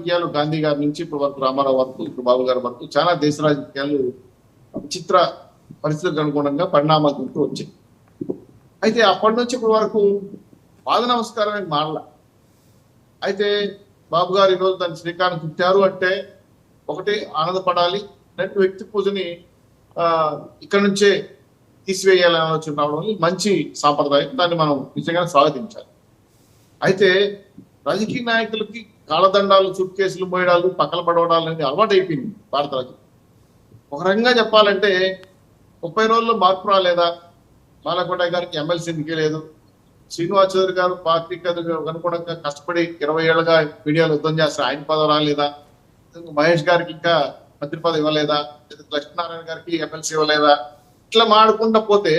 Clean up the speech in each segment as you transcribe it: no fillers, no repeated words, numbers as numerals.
రాజకీయాలు గాంధీ గారి నుంచి ఇప్పుడు వరకు రామారావు వరకు ఇప్పుడు బాబు గారి వరకు చాలా దేశ రాజకీయాలు విచిత్ర పరిస్థితులకు అనుగుణంగా పరిణామాలు ఉంటూ వచ్చాయి. అయితే అప్పటి నుంచి ఇప్పటి వరకు పాద నమస్కారం మారల. అయితే బాబు గారు ఈరోజు దాన్ని శ్రీకారం చుట్టారు అంటే ఒకటి ఆనందపడాలి, రెండు వ్యక్తి పూజని ఇక్కడ నుంచే తీసివేయాలని ఆలోచన రావడం మంచి సాంప్రదాయం, దాన్ని మనం నిజంగా స్వాగతించాలి. అయితే రాజకీయ నాయకులకి కాళ్ళదండాలు, సూట్ కేసులు మోయడాలు, పక్కల పడవడాలు అనేది అలవాటు అయిపోయింది భారత రాజకీయం. ఒక రకంగా చెప్పాలంటే 30 రోజుల్లో మార్పు రాలేదా? బాలకోట గారికి ఎమ్మెల్సీ ఎందుకే లేదు, శ్రీనివాస్ చౌదరి గారు పార్టీకి అనుగుణంగా కష్టపడి 20 ఏళ్ళుగా మీడియాలో యుద్ధం చేస్తారు, ఆయన పదవి రాలేదా? మహేష్ గారికి ఇంకా మంత్రి పదవి ఇవ్వలేదా? లక్ష్మీనారాయణ గారికి ఎమ్మెల్సీ ఇవ్వలేదా? ఇట్లా మాడుకుంటా పోతే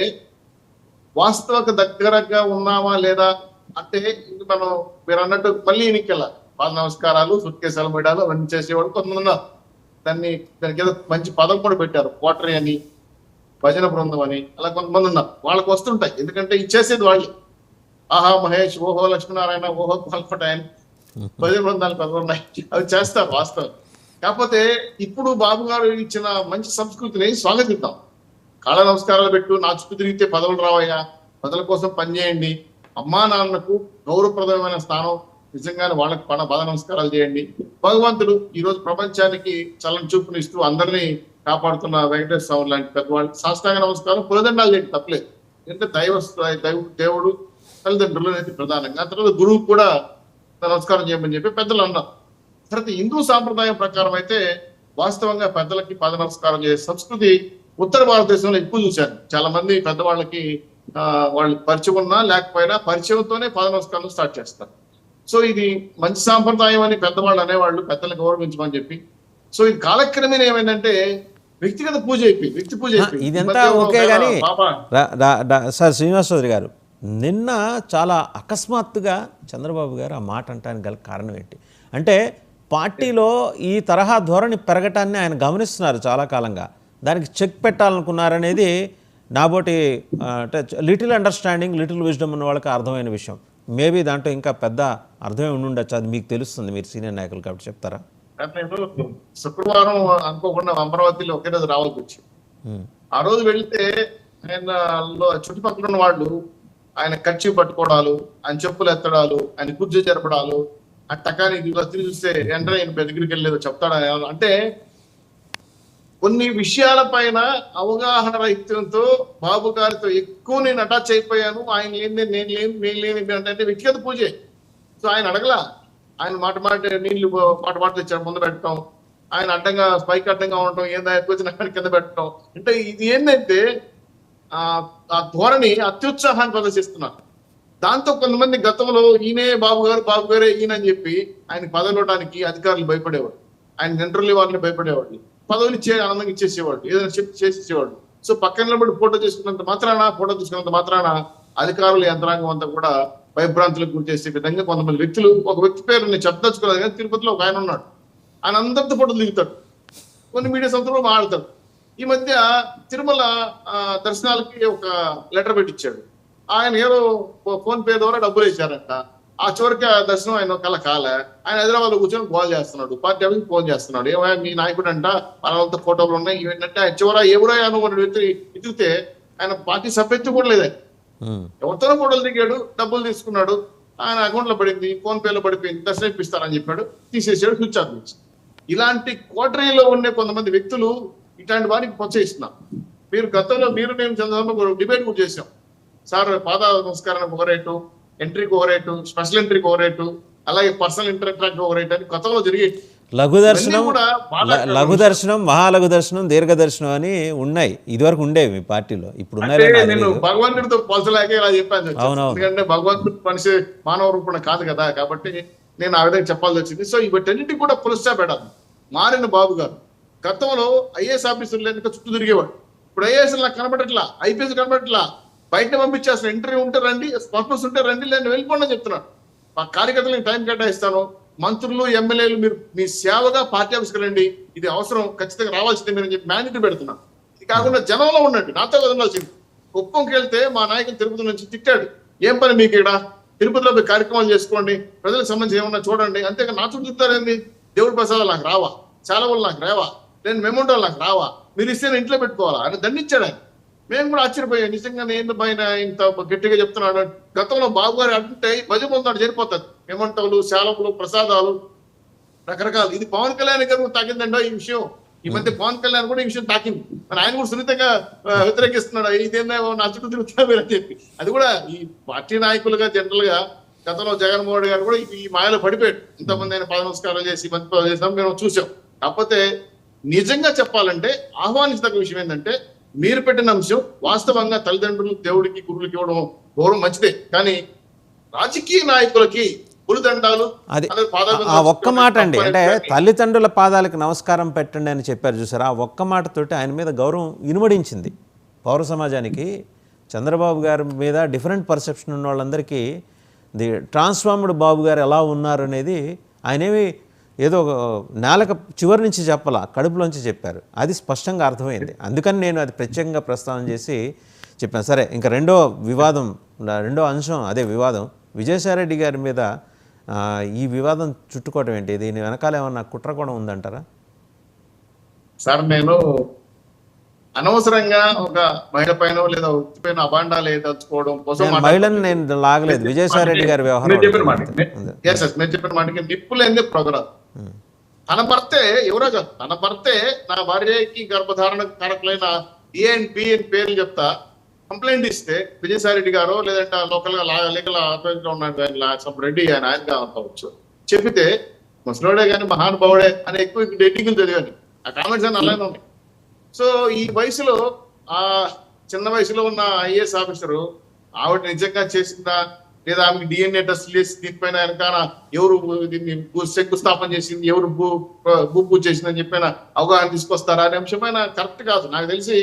వాస్తవక దగ్గరగా ఉన్నామా లేదా అంటే మనం మీరు అన్నట్టు మళ్ళీ ఎన్నికల పాద నమస్కారాలు, సుట్కేసాలు మీడాలు అవన్నీ చేసేవాడు కొంతమంది ఉన్నారు. దానికి ఏదో మంచి పదం కూడా పెట్టారు, కోటరీ అని, భజన బృందం అని, అలా కొంతమంది ఉన్నారు. వాళ్ళకి వస్తుంటాయి, ఎందుకంటే ఇచ్చేసేది వాళ్ళే. ఆహా మహేష్, ఓహో లక్ష్మీనారాయణ, ఓహో బాలకోట ఆయన, భజన బృందాలు పెద్ద ఉన్నాయి, అవి చేస్తారు వాస్తవం. కాకపోతే ఇప్పుడు బాబు గారు ఇచ్చిన మంచి సంస్కృతిని స్వాగతిద్దాం. కాళ్ళ నమస్కారాలు పెట్టు, నా చుట్టూ తిరిగితే పదవులు రావయ్యా, పదవుల కోసం పనిచేయండి, అమ్మా నాన్నకు గౌరవప్రదమైన స్థానం, నిజంగానే వాళ్ళకి పాద నమస్కారాలు చేయండి. భగవంతుడు ఈ రోజు ప్రపంచానికి చల్లని చూపుని ఇస్తూ అందరినీ కాపాడుతున్న వెంకటేశ్వర స్వామి లాంటి పెద్దవాళ్ళు సాష్టాంగ నమస్కారం, పులదండాలు చేయండి, తప్పలేదు. ఎందుకంటే దేవుడు తల్లిదండ్రులు అనేది ప్రధానంగా, తర్వాత గురువు కూడా నమస్కారం చేయమని చెప్పి పెద్దలు అన్నారు. తర్వాత హిందూ సాంప్రదాయం ప్రకారం అయితే వాస్తవంగా పెద్దలకి పాద నమస్కారం చేసే సంస్కృతి ఉత్తర భారతదేశంలో ఎక్కువ చూశాను. చాలా మంది పెద్దవాళ్ళకి వాళ్ళు పరిచయం ఉన్నా లేకపోయినా పరిచయంతోనే పాద నమస్కారం స్టార్ట్ చేస్తారు. సో ఇది మంచి సాంప్రదాయం అని పెద్దవాళ్ళు అనేవాళ్ళు, పెద్దలు గౌరవించమని చెప్పి. సో ఇది కాలక్రమేణా ఏమైందంటే వ్యక్తిగత పూజ అయిపోయి, వ్యక్తి పూజ అయిపోయి. ఇదంతా ఓకే కానీ సార్ శ్రీనివాస్ చౌదరి గారు, నిన్న చాలా అకస్మాత్తుగా చంద్రబాబు గారు ఆ మాట అంటానికి గల కారణం ఏంటి అంటే, పార్టీలో ఈ తరహా ధోరణి పెరగటాన్ని ఆయన గమనిస్తున్నారు చాలా కాలంగా, దానికి చెక్ పెట్టాలనుకున్నారనేది నాబోటి అంటే లిటిల్ అండర్స్టాండింగ్, లిటిల్ విజ్డమ్ ఉన్న వాళ్ళకి అర్థమైన విషయం. మేబీ దాంట్లో ఇంకా పెద్ద అర్థమే ఉండొచ్చు, అది మీకు తెలుస్తుంది, మీరు సీనియర్ నాయకులు కాబట్టి చెప్తారా? శుక్రవారం అనుకోకుండా అమరావతిలో ఒకే రోజు రావాల్సి వచ్చింది. ఆ రోజు వెళితే ఆయన చుట్టుపక్కల ఉన్న వాళ్ళు ఆయన కచ్చి పట్టుకోవడాలు, ఆయన చెప్పులు ఎత్తడాలు, ఆయన కుర్చీ జరపడాలు, ఆ టకాని తిరిగి చూస్తే వెంటనే ఆయన దగ్గరికి వెళ్ళేదో చెప్తాడా అంటే, కొన్ని విషయాల పైన అవగాహన రహిత్యంతో బాబు గారితో ఎక్కువ నేను అటాచ్ అయిపోయాను, ఆయన లేని నేను లేని అంటే వ్యక్తిగత పూజే. సో ఆయన అడగలా, ఆయన మాట నీళ్లు మాట తెచ్చాడు ముందు పెట్టడం, ఆయన అడ్డంగా పైకి అడ్డంగా ఉండటం, ఏందా ఎక్కువ కింద పెట్టడం, అంటే ఇది ఏంటంటే ఆ ధోరణి అత్యుత్సాహాన్ని ప్రదర్శిస్తున్నారు. దాంతో కొంతమంది గతంలో ఈయనే బాబు గారే ఈయన అని చెప్పి ఆయన పదవి ఇవ్వడానికి అధికారులు భయపడేవాడు, ఆయన జనరల్ వారిని భయపడేవాడు, పదవులు ఇచ్చే ఆనందంగా ఇచ్చేసేవాడు, ఏదైనా చెప్పి చేసేసేవాడు. సో పక్కన నిలబడి ఫోటో తీసుకున్నంత మాత్రాన అధికారుల యంత్రాంగం అంతా కూడా భయభ్రాంతులకు గురి చేసే విధంగా కొంతమంది వ్యక్తులు, ఒక వ్యక్తి పేరు నేను చెప్పదలుచుకోలేదు కానీ తిరుపతిలో ఒక ఆయన ఉన్నాడు, ఆయన అందరితో ఫోటోలు దిగుతాడు, కొన్ని మీడియా సంస్థలు మాట్లాడతాడు. ఈ మధ్య తిరుమల దర్శనాలకి ఒక లెటర్ పెట్టించాడు, ఆయన ఏదో ఫోన్ పే ద్వారా డబ్బులు వేసారంట. ఆ చివరికి ఆ దర్శనం ఆయన కల కాలే, ఆయన హైదరాబాద్ లో కూర్చొని కాల్ చేస్తున్నాడు, పార్టీ ఆఫీస్కి ఫోన్ చేస్తున్నాడు, ఏమైనా మీ నాయకుడు అంట వాళ్ళంతా ఫోటోలు ఉన్నాయి ఏంటంటే, ఆయన చివర ఎవరైనా వ్యక్తి ఎదిగితే ఆయన పార్టీ సభ్యత్వం కూడా లేదే, ఎవరితోనో ఫోటోలు దిగాడు, డబ్బులు తీసుకున్నాడు, ఆయన అకౌంట్ లో పడింది, ఫోన్ పేలో పడిపోయింది, దర్శనం ఇప్పిస్తారని చెప్పాడు, తీసేసాడు, స్విచ్ ఆఫ్ చేసి. ఇలాంటి కోటరీలో ఉండే కొంతమంది వ్యక్తులు ఇట్లాంటి వారికి ప్రోత్సహిస్తున్నారు. మీరు గతంలో నేను చంద్రబాబు డిబేట్ కూడా చేశాం సార్, పాద నమస్కారానికి ఒక రేటు, ఎంట్రీకి ఒక రేటు, స్పెషల్ ఎంట్రీకి ఒక రేటు, అలాగే పర్సనల్ ఇంటరాక్ట్ ఒక రేటు అని గతంలో జరిగేది. లఘు దర్శనం, మహాలఘు దర్శనం, దీర్ఘ దర్శనం అని ఉన్నాయి, ఇదివరకు ఉండేవి మీ పార్టీలో, ఇప్పుడు నేను భగవంతుడితో పోల్చలేక ఇలా చెప్పాను. ఎందుకంటే భగవంతుడు మనిషి మానవ రూపణ కాదు కదా, కాబట్టి నేను ఆ విధంగా చెప్పాల్సి వచ్చింది. సో ఇవన్నింటికి కూడా పురస్కారం పెట్టాలి. మారిన బాబు గారు గతంలో ఐఏఎస్ ఆఫీసర్లు ఎందుకు చుట్టూ తిరిగేవాడు, ఇప్పుడు ఐఏఎస్ నాకు కనబడట్లా, ఐపీఎస్ కనబడట్లా, బయట పంపించేస్తాను, ఇంటర్వ్యూ ఉంటే రండి, పర్పస్ ఉంటే రండి, నేను వెళ్ళిపోండి అని చెప్తున్నాను. మా కార్యకర్తలకు టైం కేటాయిస్తాను, మంత్రులు ఎమ్మెల్యేలు మీరు మీ సేవగా పార్టీ ఆఫీస్కి రండి, ఇది అవసరం, ఖచ్చితంగా రావాల్సిందే మీరు అని చెప్పి మ్యాండేట్ పెడుతున్నాను. ఇది కాకుండా జనంలో ఉండండి, నాతో వదలాల్సింది. కుప్పంకి వెళ్తే మా నాయకులు తిరుపతి నుంచి తిట్టాడు, ఏం పని మీకు ఇక్కడ, తిరుపతిలో కార్యక్రమాలు చేసుకోండి, ప్రజలకు సంబంధించి ఏమన్నా చూడండి, అంతేగా నా చుట్టూ తిరుగుతారేంది, దేవుడి ప్రసాదాలు నాకు రావా, సెలవులు నాకు రావా, నేను మెమోంటోలు నాకు రావా, మీరు ఇస్తే నేను ఇంట్లో పెట్టుకోవాలా అని దండించాడు ఆయన. మేము కూడా ఆశ్చర్యపోయాం, నిజంగా నేను పైన ఇంత గట్టిగా చెప్తున్నాడు. గతంలో బాబు గారు అంటుంటే భజ పొందాడు సరిపోతుంది, మెమోంటోలు, సెలవులు, ప్రసాదాలు రకరకాలు. ఇది పవన్ కళ్యాణ్ గారు తాకిందండో ఈ విషయం. ఈ మధ్య పవన్ కళ్యాణ్ కూడా ఈ విషయం తాకింది, మరి ఆయన కూడా సున్నితంగా వ్యతిరేకిస్తున్నాడు. ఇదేందో నా చుట్టూ తిరుగుతున్నా మీరు అని చెప్పి. అది కూడా ఈ పార్టీ నాయకులుగా జనరల్ గా గతంలో జగన్మోహన్ గారు కూడా ఈ మాయలో పడిపోయాడు. ఇంతమంది ఆయన పద నమస్కారాలు చేసి మంచి పదవి చేసాం మేము చూసాం. కాకపోతే నిజంగా చెప్పాలంటే ఆహ్వానించదగ్గ విషయం ఏంటంటే, మీరు పెట్టిన అంశం వాస్తవంగా తల్లిదండ్రులు దేవుడికి గురువులకి ఇవ్వడం గౌరవం మంచిదే, కానీ రాజకీయ నాయకులకి పులిదండాలు అది ఆ ఒక్క మాట అండి. అంటే తల్లిదండ్రుల పాదాలకు నమస్కారం పెట్టండి అని చెప్పారు చూసారా, ఆ ఒక్క మాటతోటి ఆయన మీద గౌరవం ఇనుమడించింది పౌర సమాజానికి. చంద్రబాబు గారి మీద డిఫరెంట్ పర్సెప్షన్ ఉన్న వాళ్ళందరికీ ది ట్రాన్స్ఫార్మ్డ్ బాబు గారు ఎలా ఉన్నారు అనేది ఆయనేమి ఏదో నేలకు చివరి నుంచి చెప్పాల, కడుపులోంచి చెప్పారు. అది స్పష్టంగా అర్థమైంది. అందుకని నేను అది ప్రత్యేకంగా ప్రస్తావన చేసి చెప్పాను. సరే, ఇంకా రెండో అంశం అదే వివాదం. విజయసాయిరెడ్డి గారి మీద ఈ వివాదం చుట్టుకోవటం ఏంటి? దీని వెనకాల ఏమన్నా కుట్ర కూడా ఉందంటారా? సార్, నేను అనవసరంగా ఒక మహిళ పైన లేదా వ్యక్తి పైన అబాండాలు ఏదలుచుకోవడం కోసం మహిళను నేను లాగలేదు. విజయసాయిరెడ్డి గారి వ్యవహారం మీరు చెప్పిన మాటకి నిప్పులేందే ప్రోగ్రాం. తన భర్తే ఎవరో కాదు, తన భర్తే నా భార్యకి గర్భధారణ కారకులైన ఏఎన్ బిఎన్ పేర్లు చెప్తా కంప్లైంట్ ఇస్తే విజయసాయిరెడ్డి గారు లేదంటే లోకల్ గా లీగల్ ఆథరైజ్ లో ఉన్న రెడ్డి ఆయన కావచ్చు చెప్పితే, ముసలోడే కానీ మహానుభావుడే అని ఎక్కువ డేటింగ్లు చదివాను. ఆ కామెంట్స్ అని అలానే ఉన్నాయి. సో ఈ వయసులో ఆ చిన్న వయసులో ఉన్న ఐఏఎస్ ఆఫీసరు ఆవిడ నిజంగా చేసిందా లేదా ఆమెకి డిఎన్ఏ టెస్ట్ చేసి దీనిపైన వెనకాల ఎవరు దీన్ని శంకుస్థాపన చేసింది, ఎవరు భూ పూజ చేసిందని చెప్పిన అవగాహన తీసుకొస్తారా అనే అంశమైన కరెక్ట్ కాదు. నాకు తెలిసి